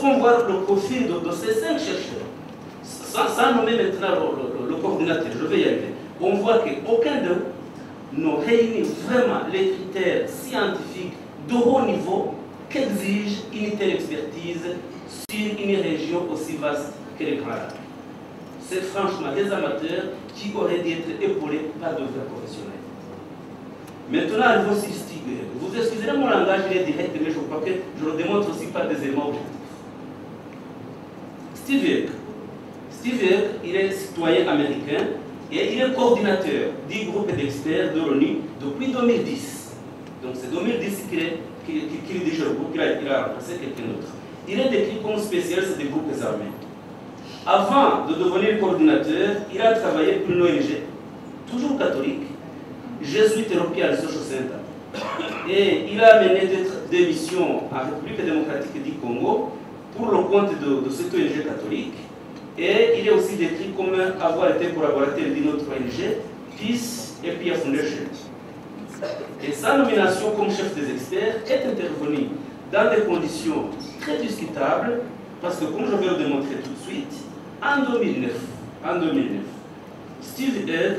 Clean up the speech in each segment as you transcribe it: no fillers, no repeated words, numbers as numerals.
pouvons voir le profil de ces 5 chercheurs, sans nommer maintenant le coordinateur, je vais y arriver. On voit qu'aucun d'eux ne réunit vraiment les critères scientifiques de haut niveau qu'exige une telle expertise sur une région aussi vaste que le Grand Lac. C'est franchement des amateurs qui auraient dû être épaulés par de vrais professionnels. Maintenant, arrivons sur Steve Egg. Vous excuserez mon langage, il est direct, mais je crois que je le démontre aussi par des éléments objectifs. Steve Egg, il est citoyen américain et il est coordinateur du groupe d'experts de l'ONU depuis 2010. Donc c'est 2010 qu'il dirige le groupe, qu'il a remplacé quelqu'un d'autre. Il est décrit comme spécialiste des groupes armés. Avant de devenir coordinateur, il a travaillé pour une ONG, toujours catholique, Jésuite European Social Center. Et il a mené des missions en République démocratique du Congo pour le compte de cette ONG catholique. Et il est aussi décrit comme avoir été collaborateur d'une autre ONG, Peace et Peer Foundation. Et sa nomination comme chef des experts est intervenue dans des conditions très discutables, parce que comme je vais le démontrer tout de suite, en 2009, Steve Egg,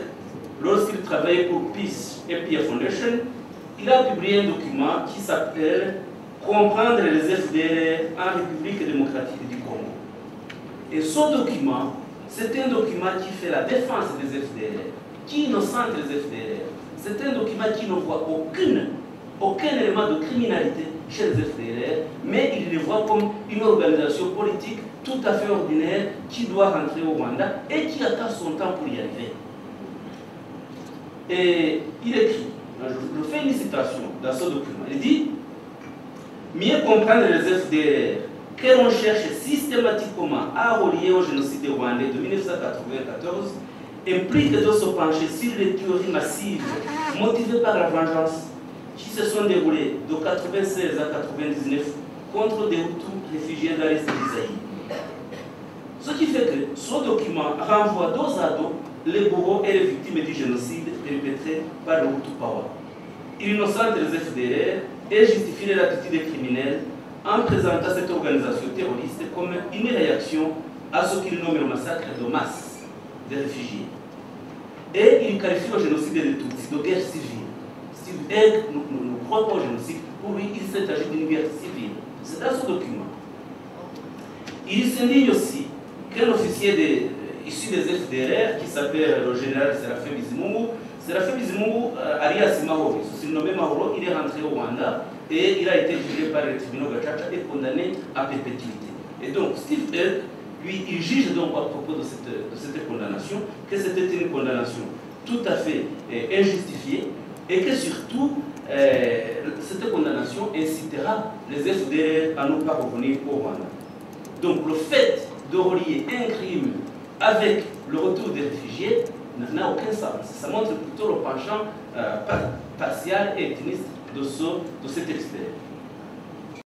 lorsqu'il travaillait pour Peace et Peer Foundation, il a publié un document qui s'appelle « Comprendre les FDLR en République démocratique du Congo ». Et ce document, c'est un document qui fait la défense des FDLR, qui innocente les FDLR. C'est un document qui ne voit aucun élément de criminalité chez les FDLR, mais il les voit comme une organisation politique tout à fait ordinaire qui doit rentrer au Rwanda et qui attend son temps pour y arriver. Et il écrit, je fais une citation dans ce document, il dit « Mieux comprendre les FDLR, que l'on cherche systématiquement à relier au génocide rwandais de 1994, implique de se pencher sur les théories massives motivées par la vengeance qui se sont déroulées de 1996 à 1999 contre des Hutus réfugiés dans l'Est du Zaïre. Ce qui fait que ce document renvoie dos à dos les bourreaux et les victimes du génocide perpétré par le Hutu Power. Il innocente les FDLR et justifie l'attitude criminelle en présentant cette organisation terroriste comme une réaction à ce qu'il nomme le massacre de masse des réfugiés. Et il qualifie le génocide des Tutsis de guerre civile. Steve Egg ne croit pas au génocide. Pour lui, il s'est agi d'une guerre civile. C'est dans ce document. Il s'indigne aussi qu'un officier issu des FDLR, qui s'appelle le général Séraphin Bizimungu, alias Mahoro, surnommé Mahoro, il est rentré au Rwanda et il a été jugé par les tribunaux Gacaca et condamné à perpétuité. Et donc, Steve Egg, lui, il juge donc à propos de cette condamnation que c'était une condamnation tout à fait injustifiée et que surtout, cette condamnation incitera les FDLR à ne pas revenir au Rwanda. Donc, le fait de relier un crime avec le retour des réfugiés n'a aucun sens. Ça montre plutôt le penchant partial et ethnique de cet expert.